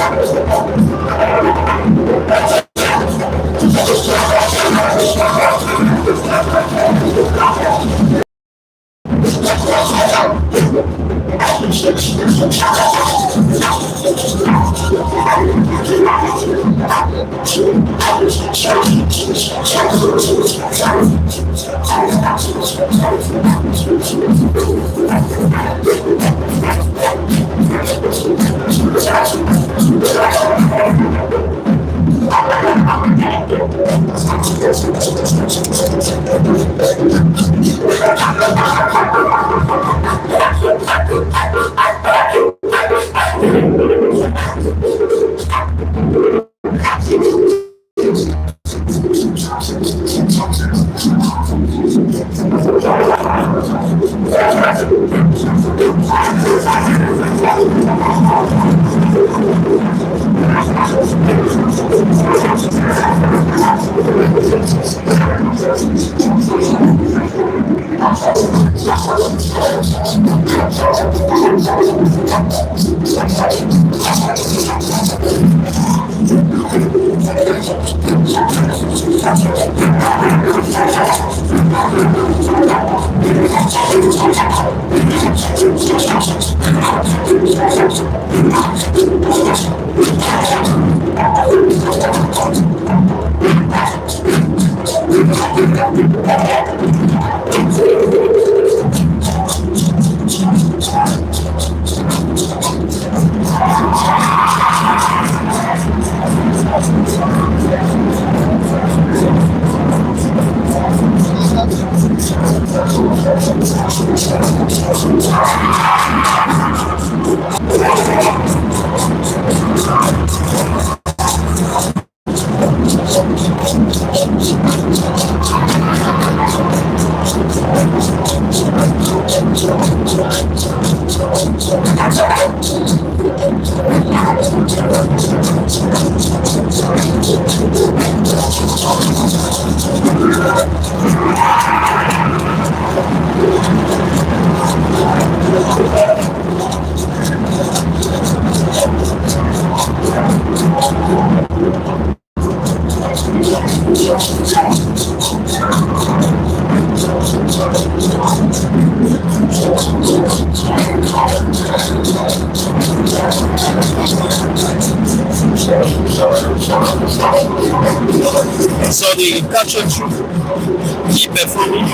So the culture troupe keep performing.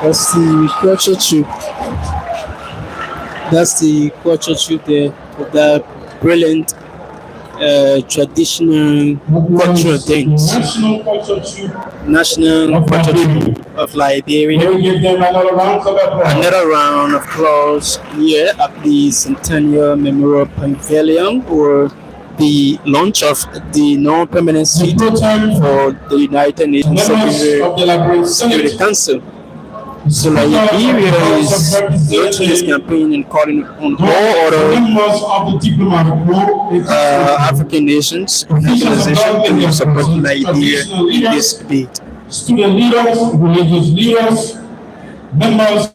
That's the culture troupe. That's the culture troupe there with that brilliant traditional cultural things. National culture troupe National of culture Liberia. troupe of Liberia. Can we give them another round of applause? Another round of applause here at the Centennial Memorial Pavilion for the launch of the non-permanent seat The pro-tem for the United Nations members of the Liberia Security Senate. Council. So Liberia is launching this campaign and calling on all other Members of the diplomatic corps, African nations and organizations to support Liberia in this debate. student leaders, religious leaders, members,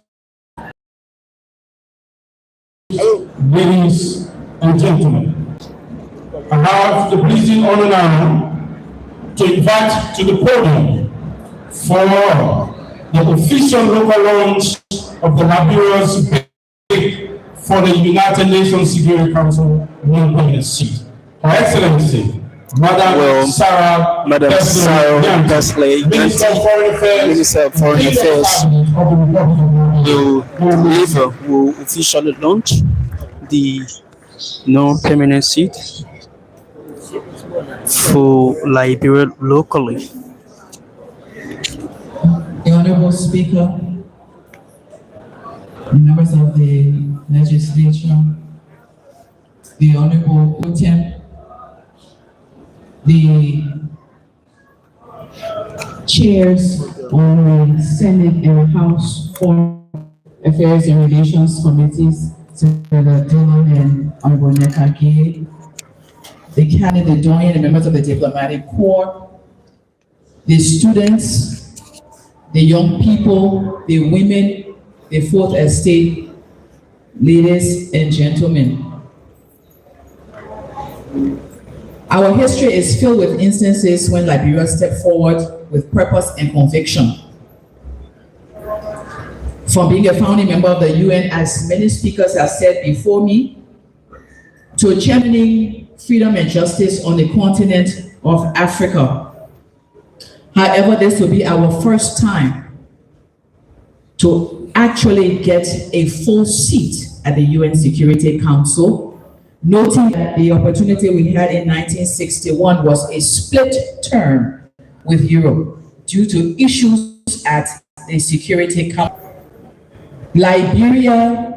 ladies and gentlemen. I have the pleasing honor now to invite to the podium for the official local launch of the Liberia's bid for the United Nations Security Council non-permanent seat. Her Excellency, Madam Sarah Desley, Minister of Foreign Affairs, Minister of Foreign Affairs, will officially launch the non-permanent seat for Liberia locally. The Honorable Speaker, members of the legislature, the Honorable Ku-Wor, the chairs on the Senate and House Foreign Affairs and Relations Committees, Senator Dillon and Honorable Nekake, the cabinet, the doyen, and members of the diplomatic corps, the students, the young people, the women, the Fourth Estate, ladies and gentlemen. Our history is filled with instances when Liberia stepped forward with purpose and conviction. From being a founding member of the UN, as many speakers have said before me, to championing freedom and justice on the continent of Africa. However, this will be our first time to actually get a full seat at the UN Security Council, noting that the opportunity we had in 1961 was a split term with Europe due to issues at the Security Council. Liberia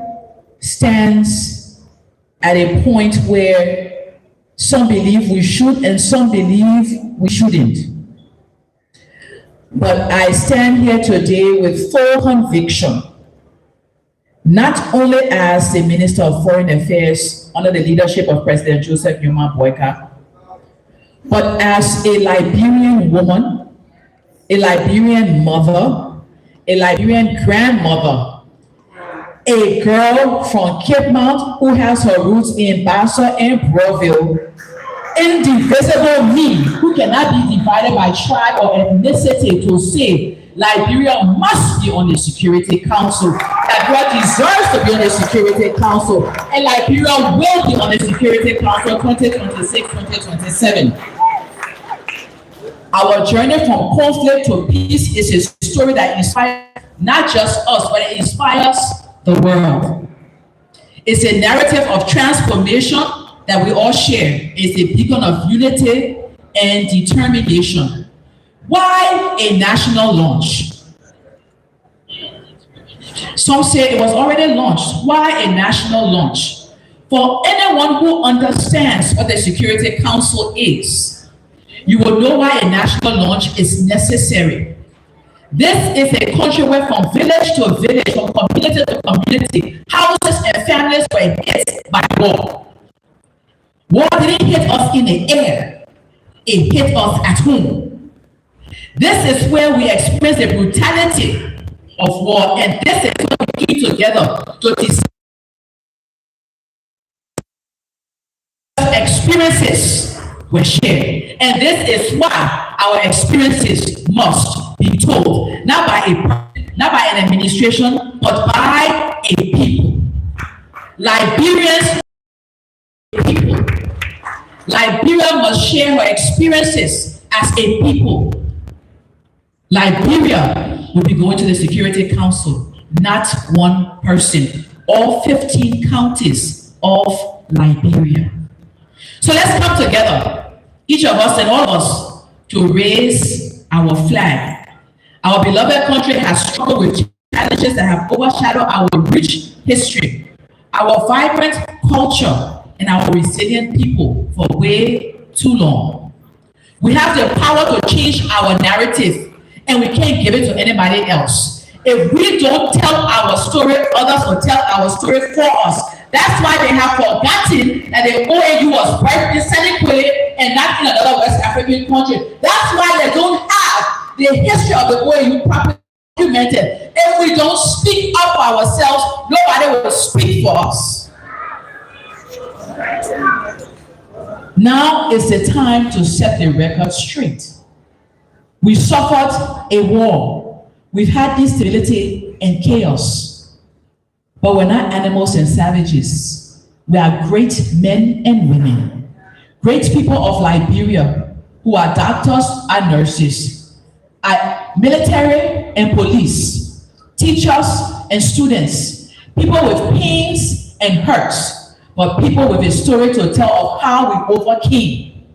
stands at a point where some believe we should and some believe we shouldn't. But I stand here today with full conviction, not only as the Minister of Foreign Affairs under the leadership of President Joseph Numa Boyka, but as a Liberian woman, a Liberian mother, a Liberian grandmother, a girl from Cape Mount who has her roots in Bassa and Broville, indivisible me, who cannot be divided by tribe or ethnicity, to say Liberia must be on the Security Council, Liberia deserves to be on the Security Council, and Liberia will be on the Security Council 2026-2027. Our journey from conflict to peace is a story that inspires not just us, but it inspires the world. It's a narrative of transformation that we all share. It's a beacon of unity and determination. Why a national launch? Some say it was already launched. Why a national launch? For anyone who understands what the Security Council is, you will know why a national launch is necessary. This is a country where from village to village, from community to community, houses and families were hit by war. War didn't hit us in the air, it hit us at home. This is where we experience the brutality of war, and this is what we came together to discuss experiences were shared, and this is why our experiences must be told, not by an administration, but by a people. Liberians, people. Liberia must share her experiences as a people. Liberia will be going to the Security Council, not one person, all 15 counties of Liberia. So let's come together, each of us and all of us, to raise our flag. Our beloved country has struggled with challenges that have overshadowed our rich history, our vibrant culture, and our resilient people for way too long. We have the power to change our narrative, and we can't give it to anybody else. If we don't tell our story, others will tell our story for us. That's why they have forgotten that the OAU was birthed in Senegal and not in another West African country. That's why they don't have the history of the OAU properly documented. If we don't speak up for ourselves, nobody will speak for us. Now is the time to set the record straight. We suffered a war. We've had instability and chaos. But we're not animals and savages. We are great men and women. Great people of Liberia who are doctors and nurses, are military and police, teachers and students, people with pains and hurts, but people with a story to tell of how we overcame.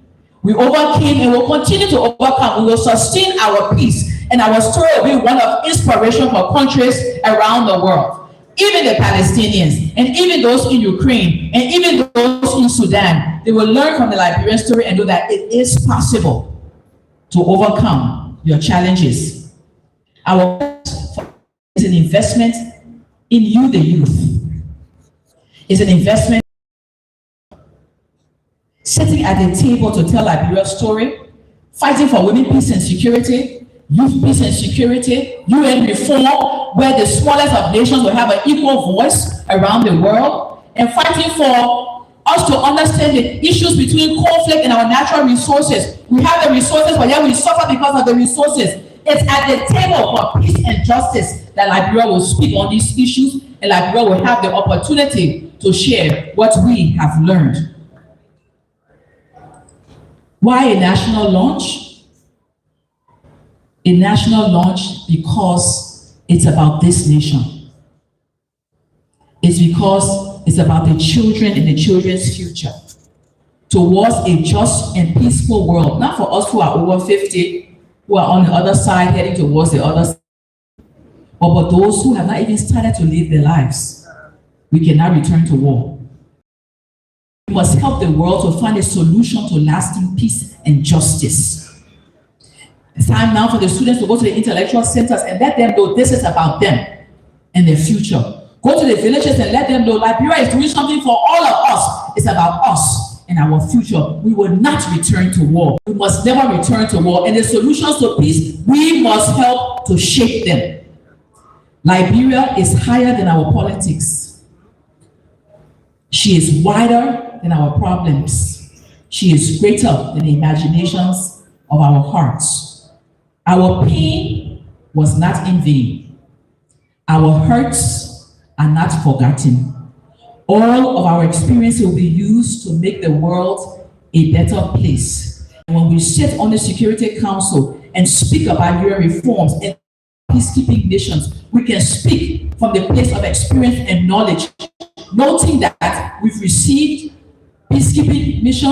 We overcame and will continue to overcome. We will sustain our peace, and our story will be one of inspiration for countries around the world. Even the Palestinians, and even those in Ukraine, and even those in Sudan, they will learn from the Liberian story and know that it is possible to overcome your challenges. Our is an investment in you, the youth. It's an investment sitting at the table to tell Liberia's story, fighting for women peace and security, youth peace and security, UN reform, where the smallest of nations will have an equal voice around the world, and fighting for us to understand the issues between conflict and our natural resources. We have the resources, but yet we suffer because of the resources. It's at the table for peace and justice that Liberia will speak on these issues, and Liberia will have the opportunity to share what we have learned. Why a national launch? A national launch because it's about this nation. It's because it's about the children and the children's future towards a just and peaceful world, not for us who are over 50, who are on the other side heading towards the other side, but for those who have not even started to live their lives. We cannot return to war. We must help the world to find a solution to lasting peace and justice. It's time now for the students to go to the intellectual centers and let them know this is about them and their future. Go to the villages and let them know Liberia is doing something for all of us. It's about us and our future. We will not return to war. We must never return to war. And the solutions to peace, we must help to shape them. Liberia is higher than our politics. She is wider than our problems. She is greater than the imaginations of our hearts. Our pain was not in vain. Our hurts are not forgotten. All of our experiences will be used to make the world a better place. And when we sit on the Security Council and speak about UN reforms and peacekeeping missions, we can speak from the place of experience and knowledge, noting that we've received peacekeeping mission,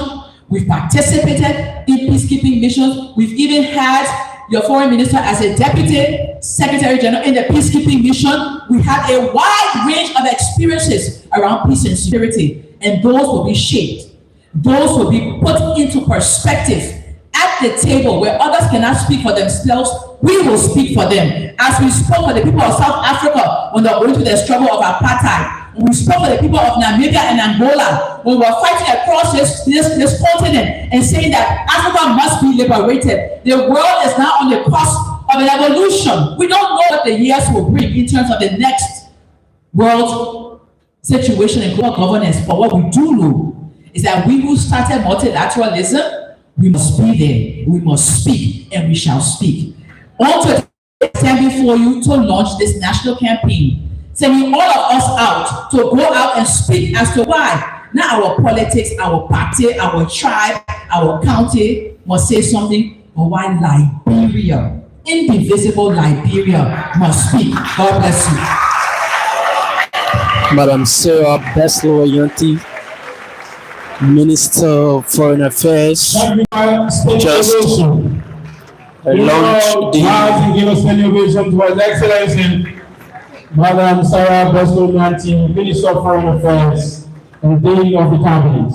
we've participated in peacekeeping missions, we've even had your foreign minister as a deputy secretary general in the peacekeeping mission. We have a wide range of experiences around peace and security, and those will be shaped. Those will be put into perspective at the table where others cannot speak for themselves. We will speak for them. As we spoke for the people of South Africa when they were going through the struggle of apartheid, we spoke for the people of Namibia and Angola when we were fighting across this continent and saying that Africa must be liberated. The world is now on the cusp of an evolution. We don't know what the years will bring in terms of the next world situation and global governance, but what we do know is that we who started multilateralism, we must be there, we must speak, and we shall speak. Also, stand before you to launch this national campaign, sending all of us out to go out and speak as to why not our politics, our party, our tribe, our county must say something, but why Liberia, indivisible Liberia, must speak. God bless you. Madam Sarah Beslow Yanti, Minister of Foreign Affairs, just launched the give us celebration to His Excellency Madam Sarah Beslow Yanti, Minister of Foreign Affairs and Dean of the Cabinet.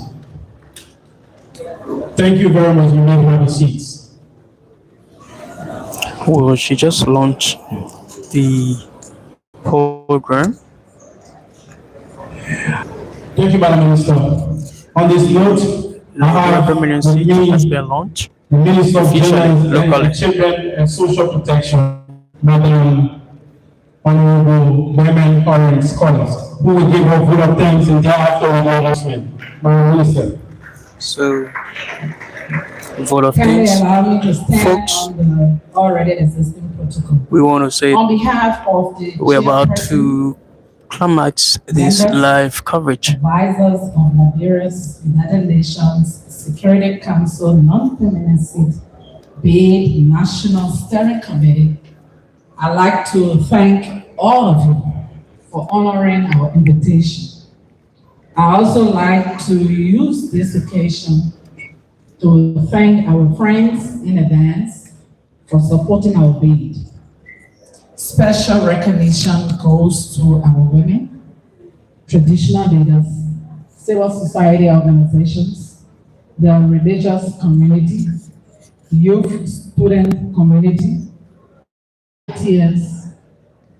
Thank you very much. You may have a seat. Well, she just launched the program. Thank you, Madam Minister. On this note, The permanent seat has been launched. the Minister of Officially, Gender locally. and Children and Social Protection, Madam Honorable Women Orange Scholars, who will give her vote of thanks and thereafter an announcement. Madam Minister. So, vote of Kindly thanks. allow me to stand Folks, on the already existing protocol. we want to say On behalf of the we're about chairperson, to climax this members, live coverage. advisors of Liberia's United Nations Security Council non-permanent seat bid National Steering Committee, I'd like to thank all of you for honoring our invitation. I also like to use this occasion to thank our friends in advance for supporting our bid. Special recognition goes to our women, traditional leaders, civil society organizations, the religious community, youth student community, tears,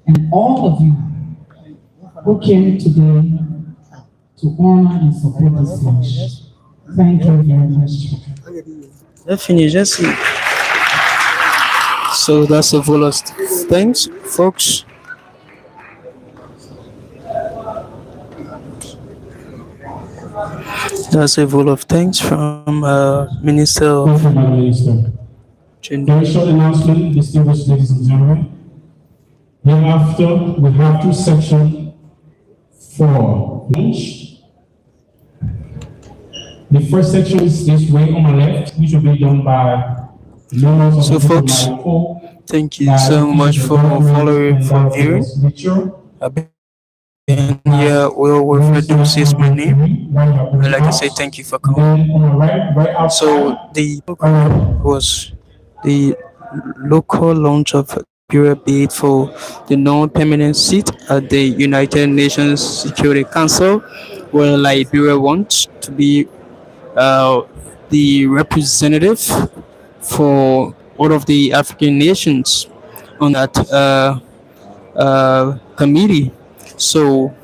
and all of you who came today to honor and support this launch. Thank you very much. Let's finish. Let's see. So that's a vote of thanks, folks. That's a vote of thanks from Minister of Thank you, Madam Minister. Gender. Very short announcement, distinguished ladies and gentlemen. Thereafter, we have two sections for lunch. The first section is this way on my left, which will be done by members of So, the folks, Micro, thank you so much for following, for viewing. I've been here. Will Wilfred Dose is my name. I'd like to say thank you for coming. Then on the right outside, So the program was the local launch of Liberia bid for the non-permanent seat at the United Nations Security Council, where Liberia wants to be the representative for all of the African nations on that committee. So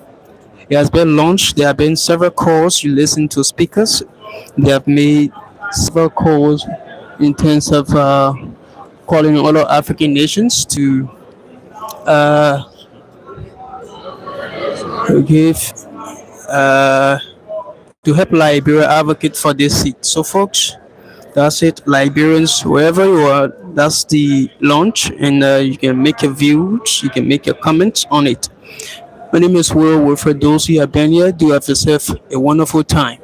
it has been launched. There have been several calls. You listen to speakers. They have made several calls in terms of calling all of African nations to give to help Liberia advocate for this seat. So, folks, that's it. Liberians, wherever you are, that's the launch, and you can make your views, you can make your comments on it. My name is Will. For those who have been here, do have yourself a wonderful time.